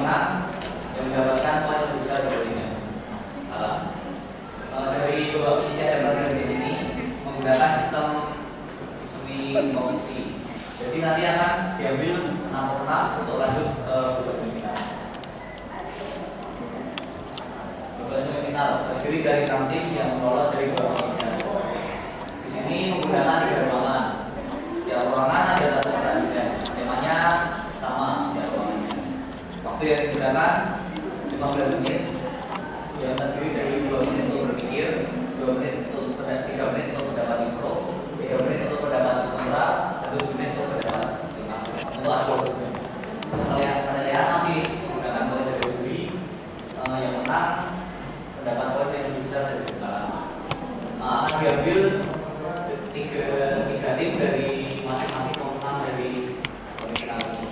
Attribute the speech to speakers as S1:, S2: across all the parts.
S1: menang yang mendapatkan poin lebih besar dibandingnya. Dari beberapa penyisian dan penyisian ini menggunakan sistem semi-kompetisi. Jadi nanti akan diambil 6 untuk lanjut ke babak semifinal. Babak semifinal terdiri dari 6 tim yang lolos dari babak penyisian. Di sini menggunakan 3 ruangan. Setiap ruangan ada 1 pertandingan. Temanya sama setiap ruangannya. Waktu yang digunakan 15 menit. Yang terdiri dari 2 menit untuk berpikir, 2 menit untuk 3 menit untuk mendapat info, 3 menit untuk mendapat kontra, dan 7 menit untuk mendapat untuk hasil. Penilaian masih menggunakan poin dari juri. Yang menang mendapat poin yang lebih besar dari kalah. Akan diambil 3 tim dari masing-masing pemenang dari semifinal ini.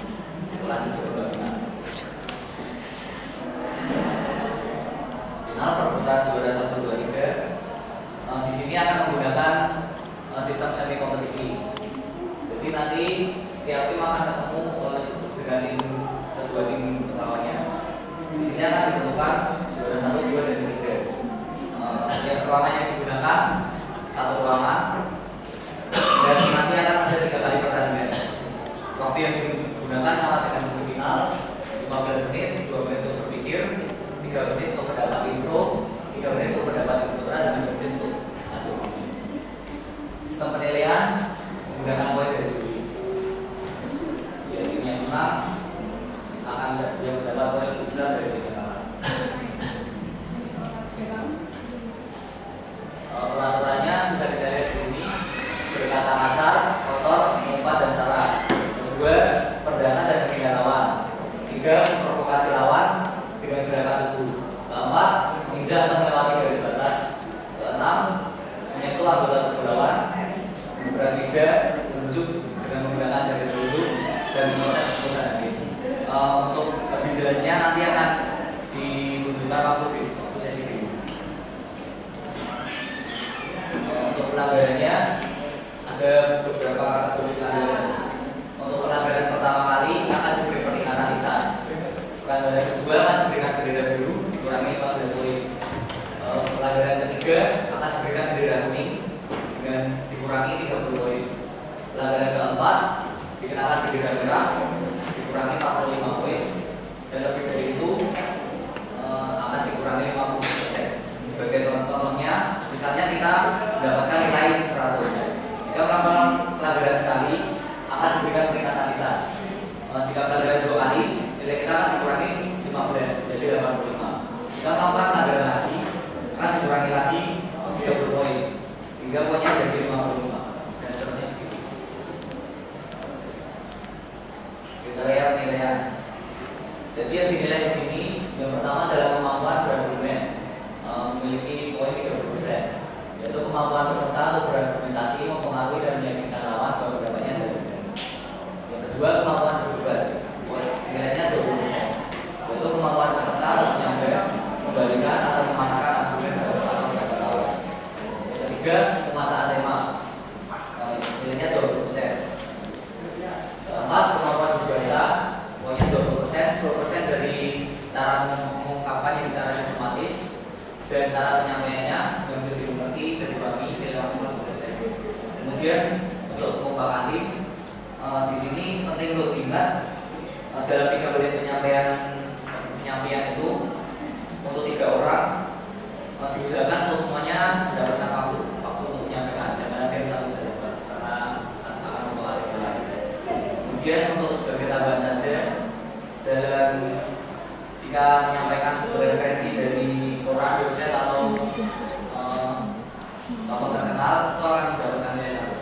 S1: Lanjut ke babak final. Final perebutan juara 1, 2, 3. Di sini akan menggunakan sistem semi kompetisi. Jadi nanti setiap tim akan ketemu dengan tim kedua tim lawannya. Di sini akan ditentukan juara 1, 2, dan 3. Ruangan yang digunakan 1 ruangan dan nanti akan ada 3 kali pertandingan. Waktu yang digunakan sama dengan semifinal 15 menit, 2 menit untuk berpikir, 3 menit untuk mendapat info, 3 menit untuk mendapat keputusan, dan 7 menit untuk adu. Sistem penilaian menggunakan poin dari juri. Ya, tim yang menang akan mendapat poin lebih besar dari tim yang kalah. Peraturannya bisa kita lihat di sini: berkata kasar, kotor, mengumpat, dan salah. Kedua, perdana dan menghina lawan. 3, memprovokasi lawan dengan gerakan tubuh. 4, menginjak atau melewati garis batas. 6, menyentuh anggota tubuh lawan. Berat meja, menunjuk dengan menggunakan jari telunjuk, dan memprotes keputusan hakim. Untuk lebih jelasnya nanti akan ditunjukkan waktu sesi ini. Untuk pelanggarannya ada beberapa kategori pelanggaran. Untuk pelanggaran pertama kali akan diberi peringatan lisan. Pelanggaran kedua akan diberikan bendera biru dikurangi 15 poin. Pelanggaran ketiga akan diberikan bendera kuning dengan dikurangi 30 poin. Pelanggaran keempat dikenakan bendera merah dikurangi 45 poin, dan lebih dari itu akan dikurangi 50%. Sebagai contohnya, misalnya kita mendapatkan nilai 100. Jika melakukan pelanggaran sekali akan diberikan peringatan lisan. Jika pelanggaran 2 kali, nilai kita akan dikurangi 15, jadi 85. Jika melakukan pelanggaran lagi, akan dikurangi lagi 30 poin, sehingga poinnya jadi 55, dan seterusnya begitu. Kita lihat penilaian. Jadi yang dinilai di sini yang pertama adalah kemampuan berargumen, memiliki poin 30%, yaitu kemampuan peserta untuk berargumentasi, mempengaruhi dan meyakinkan lawan bahwa pendapatnya adalah benar. Yang kedua, kemampuan berdebat, nilainya 20%, yaitu kemampuan peserta untuk menyampaikan, membalikan atau mematahkan argumen dari pasal pendapat lawan. Yang ketiga, penguasaan tema, nilainya 20%. Keempat, kemampuan berbahasa, poinnya 20%, 10% dari cara mengungkapkan yang secara sistematis dan cara penyampaiannya yang bisa dimengerti dan dipahami, nilai maksimal 10%. Kemudian untuk pengumpakan tim, di sini penting untuk diingat dalam 3 menit penyampaian itu untuk 3 orang diusahakan untuk semuanya mendapatkan waktu untuk menyampaikan, jangan ada yang satu jawaban karena akan mempengaruhi lain. Kemudian untuk sebagai tambahan saja, dan jika menyampaikan sumber referensi dari koran, website atau tokoh terkenal, itu akan mendapatkan nilai 1.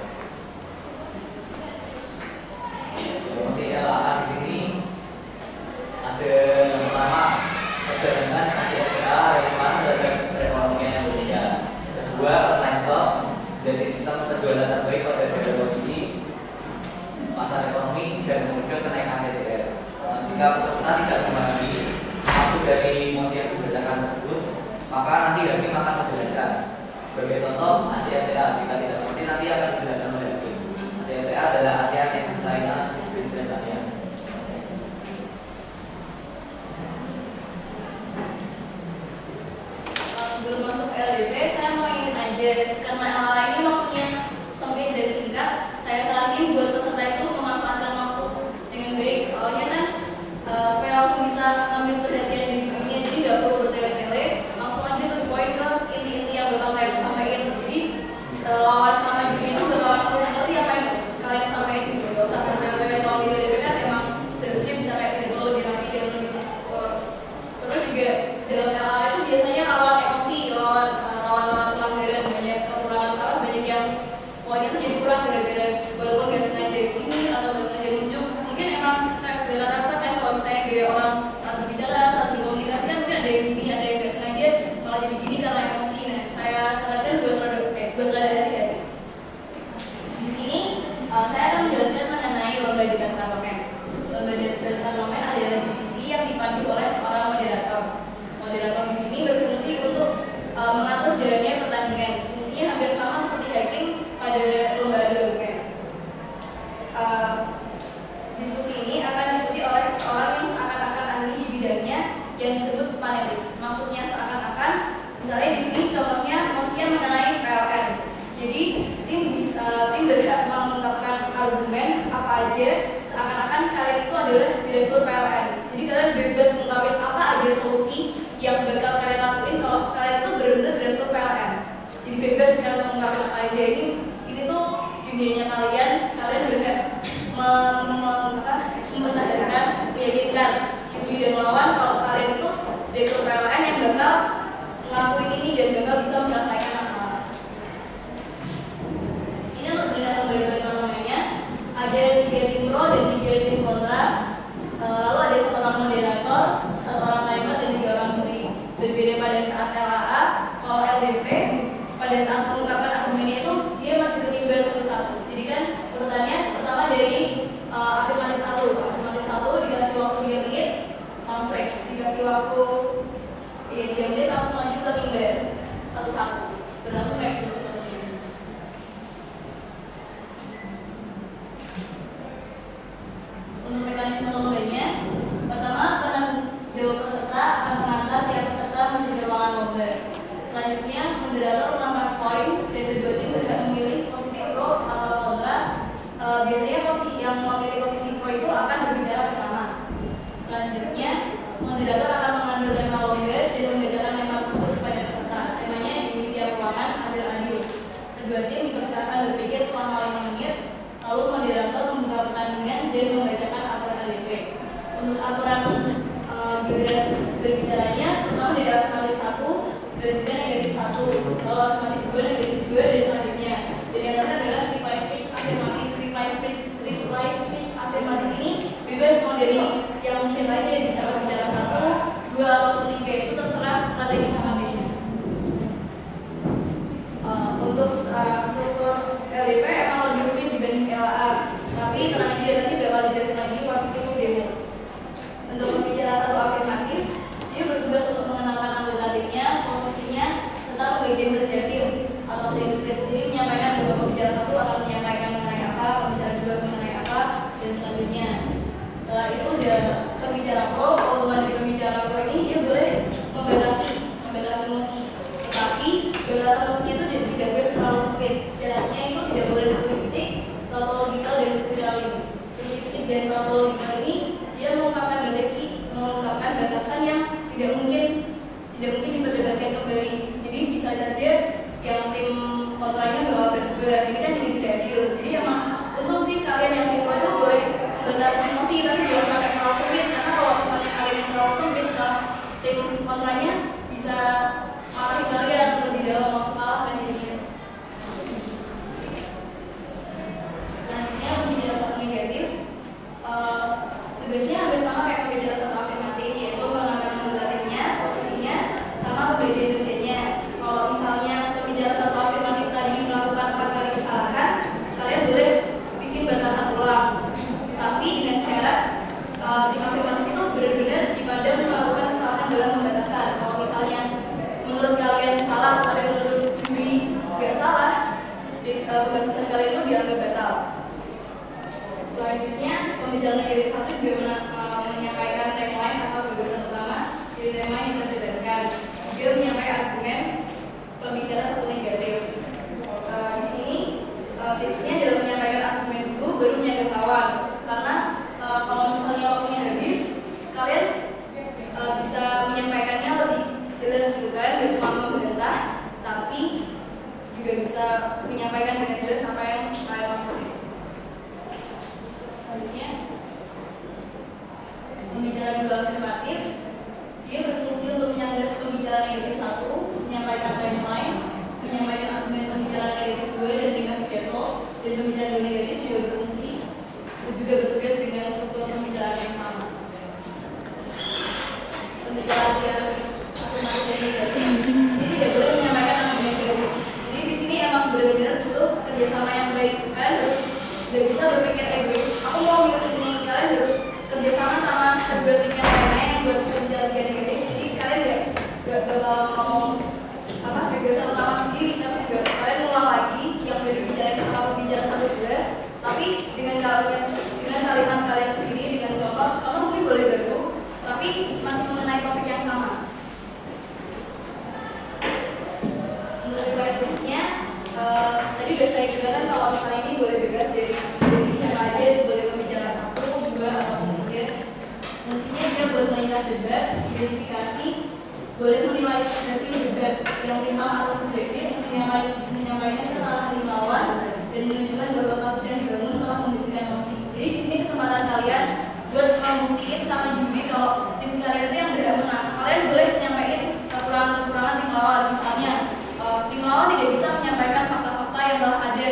S1: Masih di sini ada yang pertama perjalanan ASEA relevan terhadap perekonomian Indonesia. Kedua, online shop jadi sistem penjualan terbaik pada segala kondisi pasar ekonomi, dan ketiga kenaikan TTR. Jika peserta tidak memahami maksud dari mosi yang diberdasarkan tersebut, maka nanti hakim akan menjelaskan. Sebagai contoh, ASEA jika tidak mengerti nanti akan dijelaskan oleh hakim. ASEA adalah ASEAN China Supreme Trade Area.
S2: karena LA ini waktunya sempit dan singkat, saya saranin buat peserta itu memanfaatkan waktu dengan baik. Soalnya kan supaya langsung bisa ngambil perhatian dari gurunya, jadi nggak perlu bertele-tele, langsung aja ke poin ke inti-inti yang bakal kalian sampaikan. Jadi lawan sama gurunya itu bakal langsung ngerti apa yang kalian sampaikan gitu. Gak usah bertele-tele. Kalau di LDP kan emang seharusnya bisa kayak gitu, lebih rapi dan lebih terstruktur. Terus juga dalam LA itu biasanya rawan emosi, rawan pelanggaran, banyak kekurangan, banyak yang poinnya tuh jadi kurang gara-gara walaupun nggak sengaja ini atau nggak sengaja nunjuk. Mungkin emang dalam rapat kan kalau misalnya gaya orang saat berbicara, saat berkomunikasi kan mungkin ada yang gini, ada yang nggak sengaja malah jadi gini karena emosi. Nah, saya sarankan buat rada hati-hati. Di sini saya akan menjelaskan mengenai lomba debat parlemen. Lomba debat parlemen adalah diskusi yang dipandu oleh seorang moderator. Moderator di sini berfungsi untuk mengatur jalannya pertandingan. Fungsinya hampir sama seperti hacking pada lomba debat. Diskusi ini akan diikuti oleh seorang yang seakan-akan ahli di bidangnya yang disebut panelis. Maksudnya seakan-akan, misalnya di sini contohnya maksudnya mengenai PLN. Jadi tim berhak mengungkapkan argumen apa aja seakan-akan kalian itu adalah direktur PLN. Jadi kalian bebas mengungkapin apa aja solusi yang bakal kalian lakuin kalau kalian itu benar-benar direktur PLN. Jadi bebas kalian mengungkapin apa aja. Ini tuh dunianya kalian berhak mempertahankan, meyakinkan juri dan lawan kalau kalian itu direktur PLN yang bakal ngelakuin ini dan bakal bisa menyelesaikan masalah. Ini untuk dengan lembaga parlemennya ada 3 tim pro dan 3 tim kontra. Lalu ada 1 orang moderator, 1 orang timer dan 3 orang juri. Berbeda pada saat LAA, kalau LDP pada saat pengungkapan argumennya itu dia maju ketimbang satu-satu. Jadi kan urutannya pertama dari afirmatif 1 dikasih waktu 3 menit, langsung dikasih waktu 3 menit langsung lanjut ke timber satu-satu dan langsung kayak gitu seterusnya. Untuk mekanisme lombanya, pertama penanggung jawab peserta akan mengantar tiap peserta menuju ke ruangan lomba. Selanjutnya moderator menambah poin dan kedua tim berhak memilih posisi pro atau kontra. Biasanya posisi yang memilih posisi pro itu akan berbicara pertama. Selanjutnya moderator akan mengambil tema lomba dan membacakan tema tersebut kepada peserta. Temanya di tiap ruangan agar adil. Kedua tim dipersilakan berpikir selama 5 menit, lalu moderator membuka pertandingan dan membacakan aturan LDP. Untuk aturan giliran berbicaranya, pertama dari afirmatif 1, selanjutnya negatif 1, lalu afirmatif 2, negatif 2, dan selanjutnya. Jadi antara adalah reply speech afirmatif. Reply speech afirmatif ini bebas mau dari yang siapa aja yang bisa berbicara 1, 2, atau 3, itu terserah strategi sama timnya. Untuk struktur LDP emang lebih rumit dibanding LAA, tapi tenang aja nanti bakal dijelasin lagi waktu demo. Untuk berbicara 1 afirmatif, dia bertugas untuk mengenalkan anggota timnya, posisinya, serta pembagian kerja tim atau menyampaikan argumen pembicaraan negatif gue dan dikasih veto, dan pembicaraan gue negatif juga berfungsi juga bertugas dengan struktur pembicaraan yang sama. Pembicaraan yang afirmatif dan negatif ini tidak boleh menyampaikan argumen negatif. Jadi di sini emang benar-benar butuh kerjasama yang baik. Kalian harus gak bisa berpikir egois. Aku mau mikir ini, kalian harus kerjasama sama kedua tim yang lainnya yang buat pembicaraan negatif. Jadi kalian gak bakal ngomong gagasan utama sendiri, tapi juga kalian ulang lagi yang udah dibicarain sama pembicara satu juga, tapi dengan kalimat kalian sendiri, dengan contoh, kamu mungkin boleh baru, tapi masih mengenai topik yang sama. Untuk request listnya, tadi udah saya bilang kalau misalnya ini boleh bebas dari siapa aja, boleh pembicara satu, dua, atau tiga. Fungsinya dia buat melingkas debat, identifikasi, boleh menilai hasil debat yang final atau subjektif, menyampaikan kesalahan tim lawan, dan menunjukkan bahwa kasus yang dibangun telah membuktikan emosi. Jadi di sini kesempatan kalian buat membuktikan sama juri kalau tim kalian itu yang berhak menang. Kalian boleh menyampaikan kekurangan-kekurangan tim lawan, misalnya tim lawan tidak bisa menyampaikan fakta-fakta yang telah ada,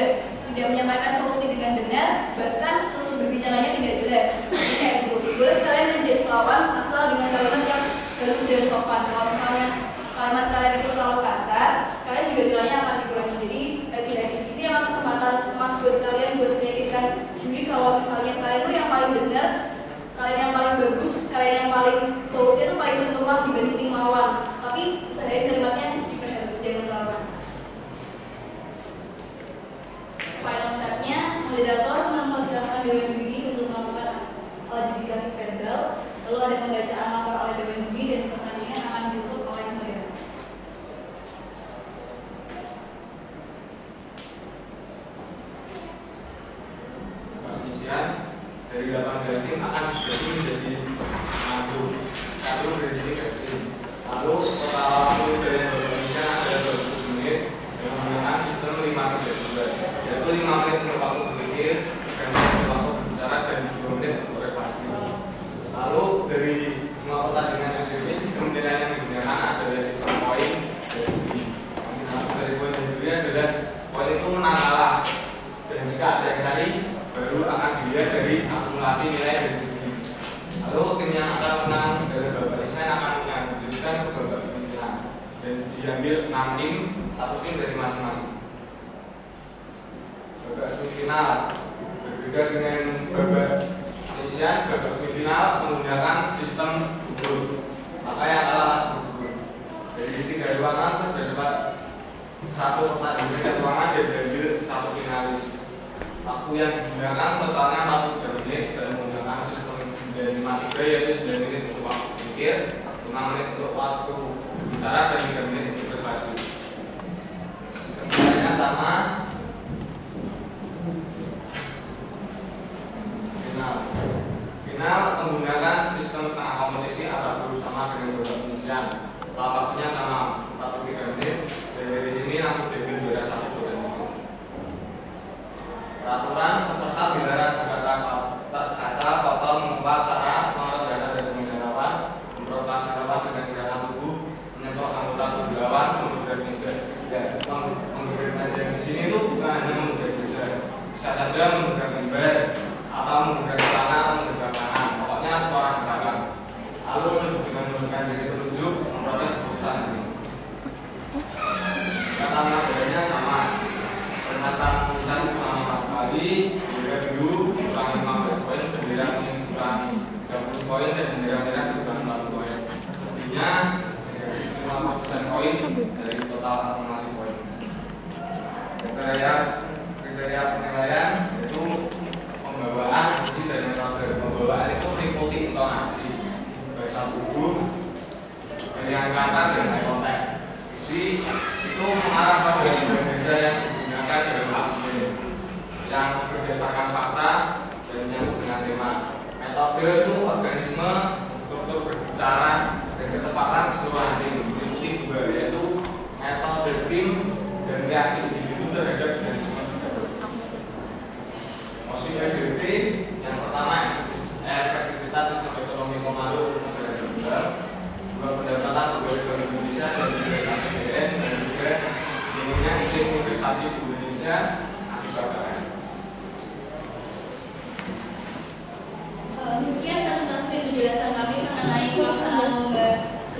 S2: tidak menyampaikan solusi dengan benar, bahkan struktur berbicaranya tidak jelas. Jadi kayak gitu. Boleh kalian menjudge lawan asal dengan kalimat yang halus dan sopan. Kalau misalnya kalimat kalian itu terlalu kasar, kalian juga nilainya akan dikurangi. Jadi tidak di sini emang kesempatan emas buat kalian buat meyakinkan juri kalau misalnya kalian tuh yang paling benar, kalian yang paling bagus, kalian yang paling solusi itu paling cemerlang dibanding tim lawan. Tapi usahain kalimatnya diperhalus, jangan terlalu kasar. Final stepnya, moderator mempersilahkan dewan juri untuk melakukan adjudikasi verbal. Lalu ada pembacaan lapor oleh dewan juri dan pertandingan akan ditutup oleh moderator.
S3: Perselisihan dari 18 tim akan dibagi menjadi 1 dari sini ke tim. Lalu total waktu dari Indonesia ada 20 menit dengan menggunakan sistem 5 menit juga, yaitu 5 menit untuk waktu berpikir, 3 menit untuk waktu berbicara, dan 2 menit untuk refleksi. Lalu dari semua pertandingan yang terjadi, sistem penilaian yang digunakan adalah sistem poin dan juri. Dari poin dan juri adalah poin itu menang kalah, dan jika ada yang sari baru akan dilihat dari akumulasi nilai dari juri. Lalu tim yang akan menang dari babak desain akan melanjutkan ke babak semifinal dan diambil 6 tim, 1 tim dari masing-masing. Babak semifinal berbeda dengan babak penyisian. Babak semifinal menggunakan sistem gugur, maka yang kalah langsung gugur. Dari 3 ruangan terdapat 1 pertandingan ruangan dan diambil 1 finalis. Waktu yang digunakan totalnya 43 menit dan menggunakan sistem 953, yaitu 9 menit untuk waktu berpikir, 5 menit untuk waktu bicara, dan 3 menit untuk berbahasa. Sistemnya sama. Final menggunakan sistem setengah kompetisi atau bersama dengan babak penyisian. Waktunya sama 43 menit, dan dari sini langsung diambil juara 1 pertandingan. Peraturan peserta dilarang berkata kasar, kotor, mengumpat, sara, mengarut dana dan pemilihan lawan, memprovokasi lawan dengan gerakan tubuh, menyentuh anggota tubuh lawan, menggugat meja. Menggugat meja yang di sini itu bukan hanya menggugat meja, bisa saja menggugat mimbar atau menggugat celana atau menggugat tangan. Pokoknya suara gerakan. Lalu menunjukkan jari telunjuk, memprotes keputusan ini. Kata nadanya sama. Pernyataan tulisan selama 4 kali, bendera biru dikurangi 15 poin, bendera kuning dikurangi 30 poin, dan bendera merah dikurangi 40 poin. Sepertinya negatif 50% poin dari total akumulasi poin. Kriteria penilaian yaitu pembawaan, isi, dan metode. Pembawaan itu meliputi intonasi, bahasa tubuh, pilihan kata, dan eye contact. Isi itu mengarah pada Indonesia yang dalam argumen yang berdasarkan fakta dan menyangkut dengan tema. Metode itu organisme, struktur berbicara, dan ketepatan keseluruhan tim. Meliputi juga yaitu metode tim dan reaksi individu terhadap dinamisme tersebut. OSIP yang pertama efektivitas sistem ekonomi komando negara global, 2 pendapatan pegawai Bank Indonesia dan juga KPBN, dan juga ininya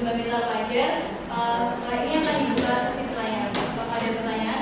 S2: dengan mitra pelajar. Setelah ini akan dibuka sesi pertanyaan. Apakah ada pertanyaan?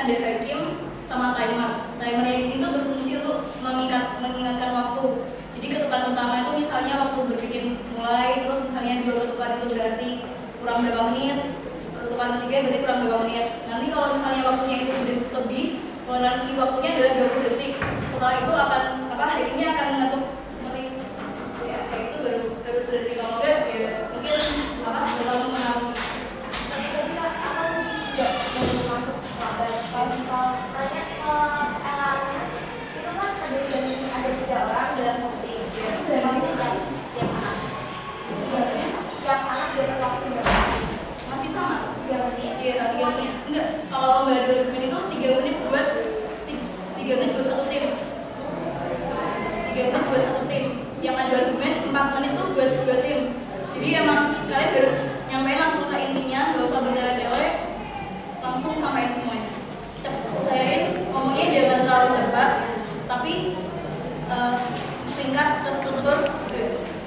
S2: Ada hakim sama timer. Timernya di sini tuh berfungsi untuk mengingatkan waktu. Jadi ketukan pertama itu misalnya waktu berpikir mulai, terus misalnya 2 ketukan itu berarti kurang berapa menit, ketukan ketiga berarti kurang berapa menit. Nanti kalau misalnya waktunya itu lebih, toleransi waktunya adalah 20 detik. Setelah itu akan hakimnya akan mengetuk seperti ya, kayak gitu baru harus berhenti. Kalau enggak ya mungkin bakal mengalami.
S4: Kalau misalnya LA-nya itu kan ada 3 orang dalam satu tim. Berapa menit tiap saat? Tiap anak dalam waktu berapa?
S2: Masih sama?
S4: 3 menit.
S2: Iya, 3 menit. Enggak, kalau lomba adu argumen itu 3 menit buat 3 menit buat satu tim. 3 menit buat satu tim. Yang adu argumen 4 menit tuh buat 2 tim. Jadi emang kalian harus nyampein langsung ke intinya, nggak usah bertele-tele, langsung sampaikan semuanya. Usahain ngomongnya jangan terlalu cepat, tapi singkat, terstruktur, jelas.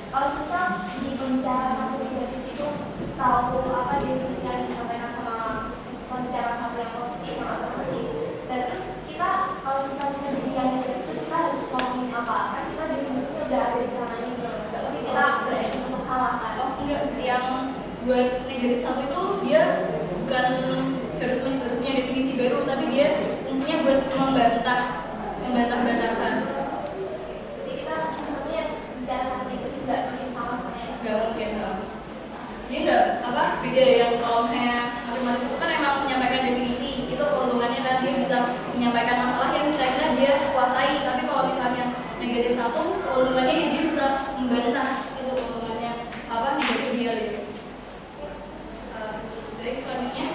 S4: Kalau susah di pembicara 1 negatif itu tahu apa definisi yang disampaikan sama pembicara 1 yang positif atau negatif. Dan terus kita kalau misalnya di yang negatif itu kita harus ngomongin apa? Kan kita definisinya udah ada di sana nih. Berarti kita berarti untuk salah kan?
S2: Oh enggak, yang buat negatif 1 itu dia bukan harus punya definisi baru, tapi dia fungsinya buat membantah batasan.
S4: Jadi kita sebenarnya bicara 1 negatif nggak mungkin sama sebenarnya.
S2: Nggak mungkin dong. Dia nggak beda yang kalau misalnya matematik itu kan emang menyampaikan definisi, itu keuntungannya kan dia bisa menyampaikan masalah yang kira-kira dia kuasai. Tapi kalau misalnya negatif 1, keuntungannya dia bisa membantah, itu keuntungannya negatif dia gitu. Baik, selanjutnya.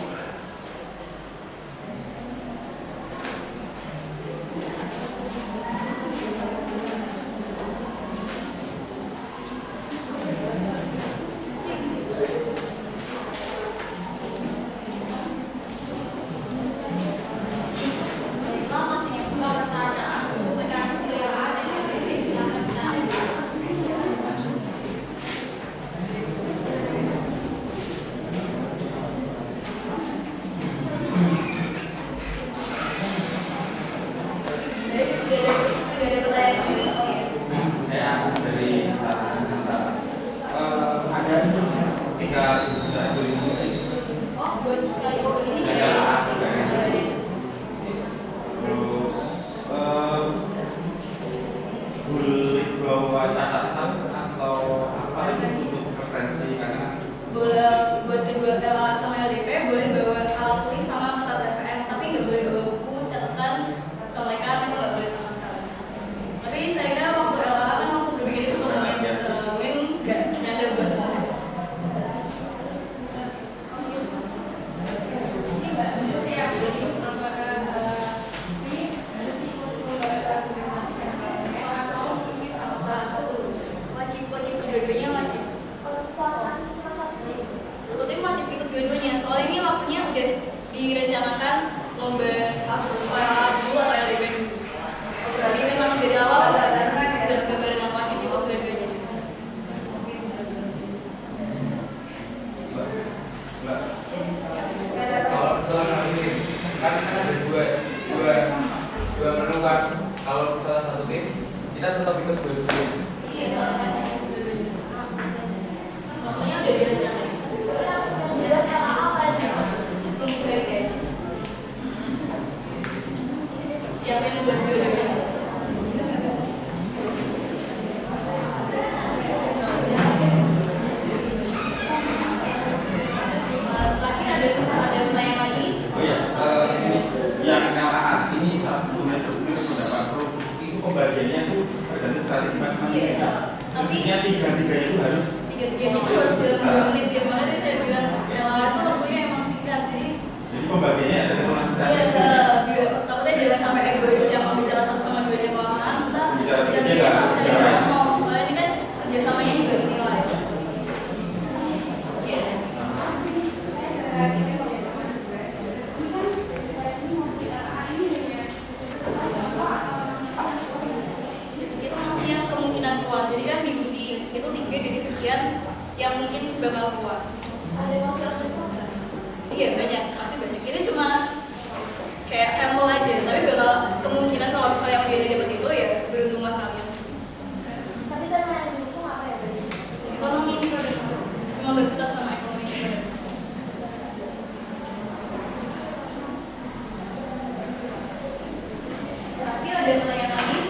S5: strategi masing-masing.
S2: Iya, tapi
S5: intinya tiga-tiganya itu harus
S2: tiga-tiganya itu harus dalam 2 menit ya. Makanya saya bilang yang lain itu waktunya emang singkat.
S5: jadi pembagiannya ada ketentuan
S2: Iya,
S5: strategi.
S2: takutnya jangan sampai egois yang bicara satu sama duanya kelamaan. Kita
S5: Bicara
S2: bicara
S5: tiga
S2: sama
S5: nggak
S2: sekali
S5: bicara.
S2: ngomong. Soalnya ini kan kerjasamanya juga dinilai. Iya. Itu masih yang kemungkinan kuat. Jadi kan diundi itu 3 dari sekian yang mungkin bakal kuat. Iya banyak, masih banyak. Ini cuma kayak sampel aja, tapi bakal kemungkinan kalau misalnya yang dia dapat itu ya beruntunglah kalian.
S4: Tapi tema yang diusung apa ya?
S2: Ekonomi cuma berputar sama ekonomi. Terakhir ada pertanyaan lagi?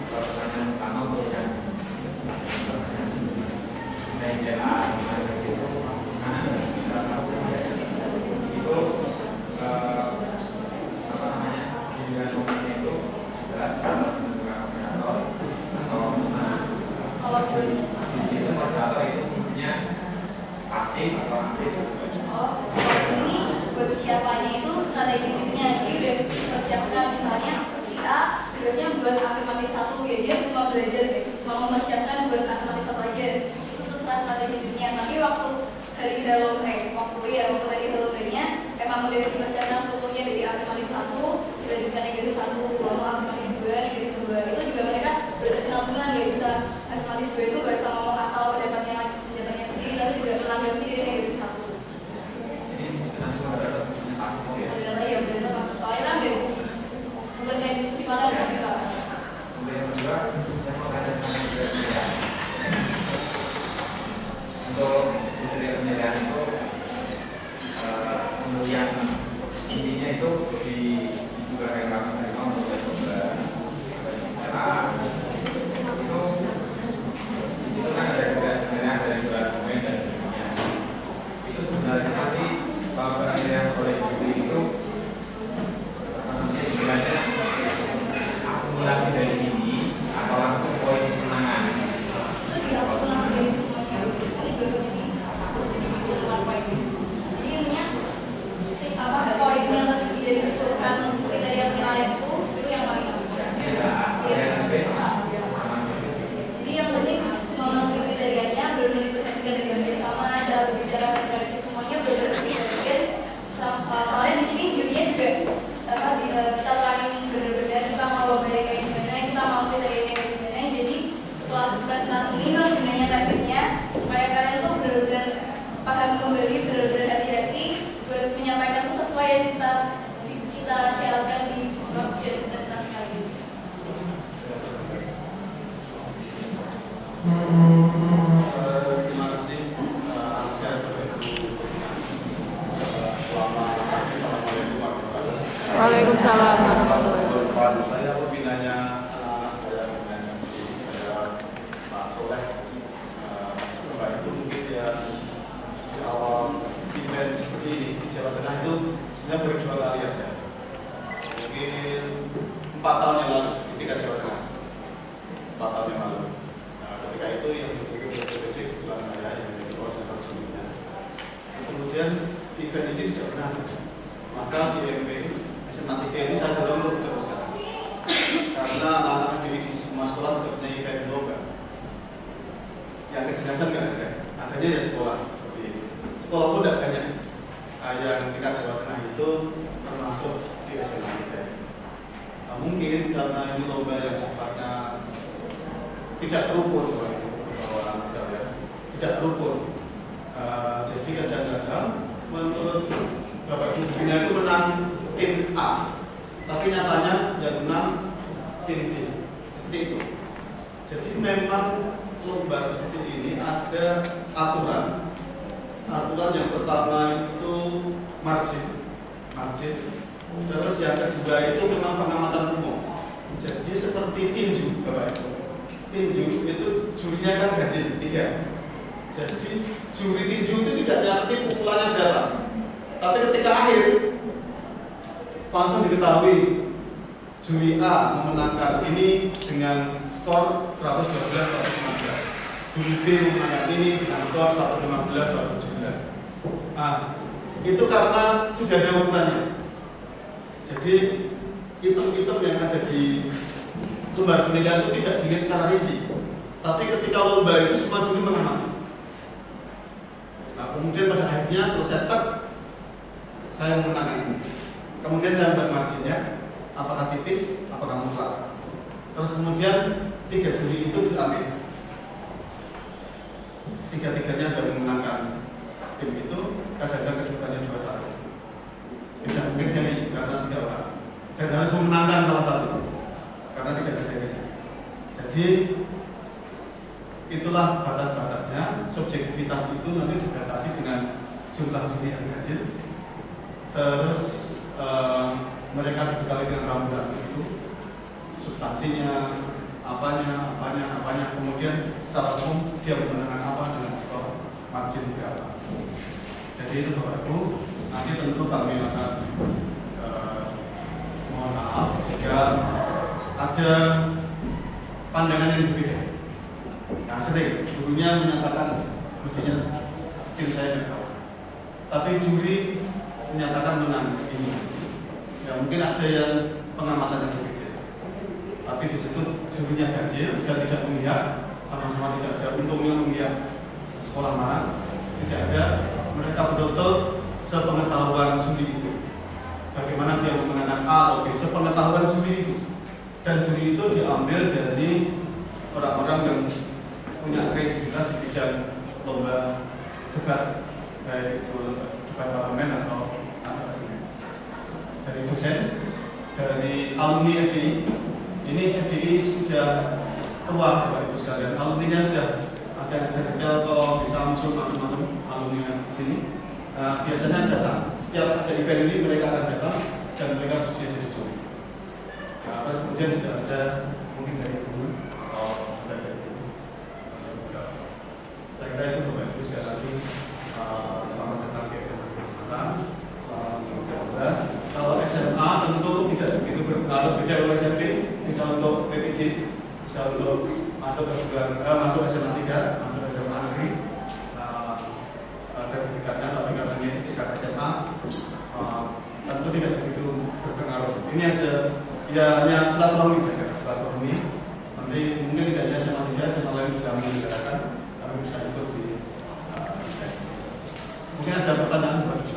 S3: Pertanyaan pertama bukan
S2: Kalau ini buat siapanya itu strategi timnya, jadi udah dipersiapkan. Misalnya si A tugasnya buat afirmatif 1 ya, dia cuma belajar cuma mempersiapkan buat afirmatif 1 aja. Itu tuh strategi timnya. Tapi waktu hari hari hellonya emang udah dipersiapkan strukturnya dari afirmatif 1 dilanjutkan negatif 1, lalu afirmatif 2, negatif 2. Itu juga mereka berkesinambungan, nggak bisa afirmatif 2 itu nggak bisa ngomong asal pendapatnya sendiri, tapi juga menanggapi dari negatif 1. Ada ya, benar masuk soalnya kan dari bukan kayak diskusi panel ya kita.
S3: Untuk penilaian itu yang intinya itu juga kayak kami untuk coba cara itu kan ada sebenarnya dari beberapa poin dan sebagainya. Itu sebenarnya nanti kalau penilaian oleh juri itu istilahnya akumulasi dari ini atau langsung poin kemenangan.
S2: Itu diakumulasi dari semuanya. Ini baru jadi 8 poin. Jadi intinya poin yang tertinggi dari keseluruhan kriteria penilaian itu yang paling bagus. Jadi yang penting memenuhi kriterianya, benar-benar diperhatikan dari kerjasama, cara berbicara, interaksi semuanya benar-benar diperhatikan. Soalnya di sini jurinya juga kita terakhir benar-benar kita mau lomba kayak gimana, kita mau kriterianya kayak gimana. Jadi setelah presentasi ini kan gunanya tekniknya supaya kalian tuh benar-benar paham kembali, benar-benar hati-hati buat menyampaikan itu sesuai yang kita syaratkan di presentasi kali ini.
S6: Terima kasih Ansia Assalamualaikum warahmatullahi wabarakatuh.
S7: Waalaikumsalam warahmatullahi wabarakatuh.
S6: Saya pembinanya saya Pak Soleh. Bapak itu mungkin ya di awal event seperti ini di Jawa Tengah itu sebenarnya baru 2 kali aja. Mungkin 4 tahun yang lalu di tingkat Jawa Tengah. 4 tahun yang lalu. Ketika itu yang BPC kebetulan saya yang menjadi koordinator sebelumnya. Kemudian event ini tidak pernah ada. Maka di IMP SMA 3 ini saya dorong untuk diteruskan. Karena anak-anak di semua sekolah tidak punya event lomba. Yang kecerdasan nggak ada, adanya ya sekolah seperti ini. Sekolah pun tidak banyak. Yang tingkat Jawa Tengah itu termasuk di SMA 3. Mungkin karena ini lomba yang sifatnya tidak terukur, bahwa tidak terukur. Jadi kadang-kadang menurut Bapak Ibu Bina itu menang tim A, tapi nyatanya yang menang tim B, seperti itu. Jadi memang lomba seperti ini ada aturan. Aturan yang pertama itu margin. Terus yang kedua itu memang pengamatan umum. Jadi seperti tinju, Bapak Ibu. Tinju itu jurinya kan gaji 3. Jadi juri tinju itu tidak ngerti pukulannya berapa. Tapi ketika akhir langsung diketahui juri A memenangkan ini dengan skor 112-115, juri B memenangkan ini dengan skor 115-117. Nah, itu karena sudah ada ukurannya. Jadi item-item yang ada di lembar penilaian itu tidak dilihat secara rinci, tapi ketika lomba itu semua juri mengamati. Nah, kemudian pada akhirnya selesai saya memenangkan ini. Kemudian saya membuat marginnya, apakah tipis, apakah mutlak. Terus kemudian 3 juri itu diambil. 3-tiganya sudah memenangkan tim itu, kadang-kadang kedudukannya 2-1. Tidak mungkin seri karena 3 orang. Dan harus memenangkan salah satu karena tidak ada serinya. Jadi itulah batas-batasnya. Subjektivitas itu nanti dibatasi dengan jumlah juri yang hadir. Terus mereka dibekali dengan rambu-rambu itu, substansinya, apanya, kemudian secara umum dia memenangkan apa dengan skor margin berapa. Jadi itu Bapak Ibu, nanti tentu kami akan mohon maaf jika ada pandangan yang berbeda. Nah, sering gurunya menyatakan mestinya tim saya gagal, tapi juri menyatakan menang ini. Ya mungkin ada yang pengamatan yang berbeda, tapi di situ jurinya ganjil dan tidak memihak, sama-sama tidak ada untungnya memihak sekolah mana, tidak ada. Mereka betul-betul sepengetahuan juri itu. Bagaimana dia memenangkan A atau B, sepengetahuan juri itu. Dan juri itu diambil dari orang-orang yang punya kredibilitas di bidang lomba debat, baik itu debat parlemen atau dari dosen, dari alumni FDI. Ini FDI sudah tua, Bapak Ibu sekalian. Alumninya sudah ada yang jadi Telkom, bisa muncul macam-macam alumni sini. Nah, biasanya datang setiap ada event ini mereka akan datang dan mereka harus jadi juri. Nah, terus kemudian sudah ada mungkin dari guru atau dari guru. Saya kira itu Bapak Ibu sekali lagi. Selamat datang ke SMA Kesempatan. Kalau SMA tentu tidak begitu berpengaruh, beda kalau SMP, bisa untuk PPD, bisa untuk masuk masuk SMA 3, masuk SMA negeri, sertifikatnya tapi katanya tingkat SMA, tentu tidak begitu berpengaruh. Ini aja, ya hanya silaturahmi saja, silaturahmi. Nanti mungkin tidak hanya SMA 3, SMA lain bisa menyelenggarakan, tapi bisa ikut di. Mungkin ada pertanyaan Pak.